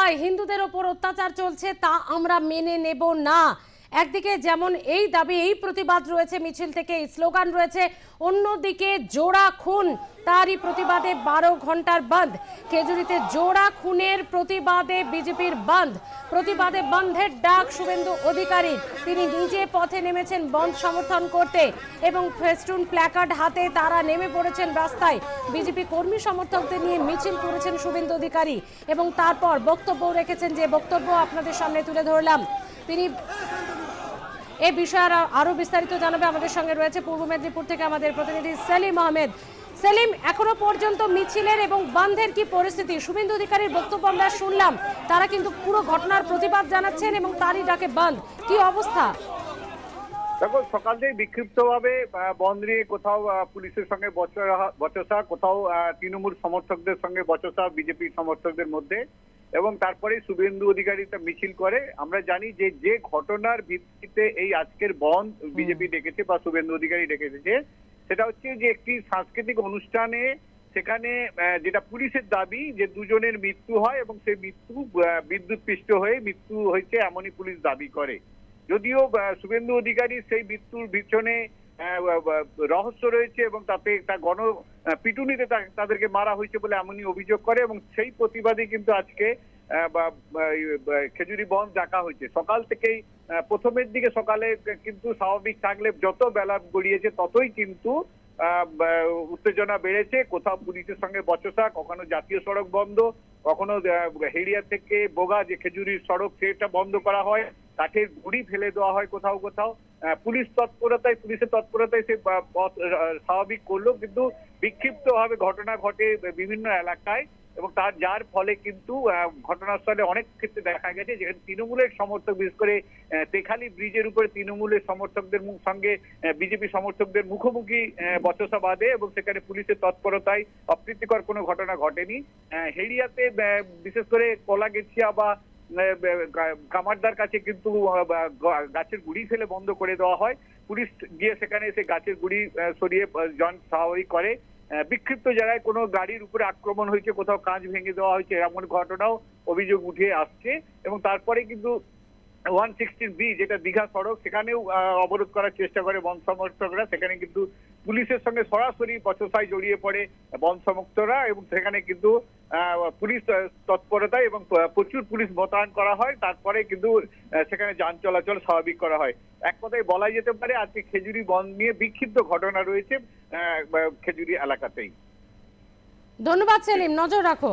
বাংলায় হিন্দুদের ওপর অত্যাচার চলছে তা আমরা মেনে নেব না। একদিকে যেমন এই দাবি, এই প্রতিবাদ রয়েছে, মিছিল থেকে এই স্লোগান রয়েছে, অন্যদিকে জোড়া খুন, তারই প্রতিবাদে 12 ঘন্টার বন্ধ। খেজুরিতে জোড়া খুনের প্রতিবাদে বিজেপির বন্ধ, প্রতিবাদে বন্ধের ডাক শুভেন্দু অধিকারীর। তিনি নিজে পথে নেমেছেন বন্ধ সমর্থন করতে এবং ফেস্টুন প্ল্যাকার্ড হাতে তারা নেমে পড়েছেন রাস্তায়। বিজেপি কর্মী সমর্থকদের নিয়ে মিছিল করেছেন শুভেন্দু অধিকারী এবং তারপর বক্তব্য রেখেছেন, যে বক্তব্য আপনাদের সামনে তুলে ধরলাম। তিনি এ বিষয়ে আরো বিস্তারিত জানাবে। আমাদের সঙ্গে রয়েছে পূর্ব মেদিনীপুর থেকে আমাদের প্রতিনিধি সেলিম আহমেদ। সেলিম, এখনো পর্যন্ত মিছিলের এবং বন্ধের কি পরিস্থিতি? শুভেন্দু অধিকারীর বক্তব্য আমরা শুনলাম, তারা কিন্তু পুরো ঘটনার প্রতিবাদ জানাচ্ছেন এবং তারই ডাকে বন্ধ। কি অবস্থা? দেখো, সকাল থেকে বিক্ষিপ্তভাবে বন্ধ নিয়ে কোথাও পুলিশের সঙ্গে বচসা, কোথাও তৃণমূল সমর্থকদের সঙ্গে বচসা বিজেপি সমর্থকদের মধ্যে, এবং তারপরে শুভেন্দু অধিকারী মিছিল করে। আমরা জানি যে যে ঘটনার ভিত্তিতে এই আজকের বন্ধ বিজেপি ডেকেছে বা শুভেন্দু অধিকারী ডেকেছে, সেটা হচ্ছে যে একটি সাংস্কৃতিক অনুষ্ঠানে সেখানে যেটা পুলিশের দাবি যে দুজনের মৃত্যু হয় এবং সেই মৃত্যু বিদ্যুৎ পৃষ্ঠ হয়ে মৃত্যু হয়েছে এমনই পুলিশ দাবি করে। যদিও শুভেন্দু অধিকারী সেই মৃত্যুর পিছনে রহস্য রয়েছে এবং তাতে তা গণ পিটুনিতে তাদেরকে মারা হয়েছে বলে এমনই অভিযোগ করে, এবং সেই প্রতিবাদে কিন্তু আজকে খেজুরি বন্ধ ডাকা হয়েছে। সকাল থেকেই প্রথমের দিকে সকালে কিন্তু স্বাভাবিক থাকলে যত বেলা গড়িয়েছে ততই কিন্তু উত্তেজনা বেড়েছে। কোথাও পুলিশের সঙ্গে বচসা, কখনো জাতীয় সড়ক বন্ধ, কখনো হেড়িয়া থেকে বোগা যে খেজুরির সড়ক সেটা বন্ধ করা হয়, কাঠের গুড়ি ফেলে দেওয়া হয় কোথাও কোথাও। পুলিশের তৎপরতায় সে পথ স্বাভাবিক করলো, কিন্তু বিক্ষিপ্তভাবে ঘটনা ঘটে বিভিন্ন এলাকায় এবং যার ফলে কিন্তু ঘটনাস্থলে অনেক ক্ষেত্রে দেখা গেছে যেখানে তৃণমূলের সমর্থক, বিশেষ করে তেখালি ব্রিজের উপরে তৃণমূলের সমর্থকদের সঙ্গে বিজেপি সমর্থকদের মুখোমুখি বচসা বাঁধে এবং সেখানে পুলিশের তৎপরতায় অপ্রীতিকর কোনো ঘটনা ঘটেনি। হেড়িয়াতে বিশেষ করে কলাগেছিয়া বা কামারদার কাছে কিন্তু গাছের গুড়ি ফেলে বন্ধ করে দেওয়া হয়। পুলিশ গিয়ে সেখানে এসে গাছের গুড়ি সরিয়ে জন স্বাভাবিক করে। বিক্ষিপ্ত জায়গায় কোনো গাড়ির উপরে আক্রমণ হয়েছে, কোথাও কাঁচ ভেঙে দেওয়া হয়েছে, এমন ঘটনাও অভিযোগ উঠে আসছে। এবং তারপরে কিন্তু 116B যেটা দীঘা সড়ক, সেখানেও অবরোধ করার চেষ্টা করে বন্ধ সমর্থকরা। সেখানে কিন্তু পুলিশের সঙ্গে সরাসরি বচসায় জড়িয়ে পড়ে বন্ধ সমর্থকরা এবং সেখানে কিন্তু পুলিশ তৎপরতায় এবং প্রচুর পুলিশ মোতায়েন করা হয়। তারপরে কিন্তু সেখানে যান চলাচল স্বাভাবিক করা হয়। এক কথায় বলাই যেতে পারে আজকে খেজুরি বন্ধ নিয়ে বিক্ষিপ্ত ঘটনা রয়েছে খেজুরি এলাকাতেই। ধন্যবাদ সেলিম, নজর রাখো।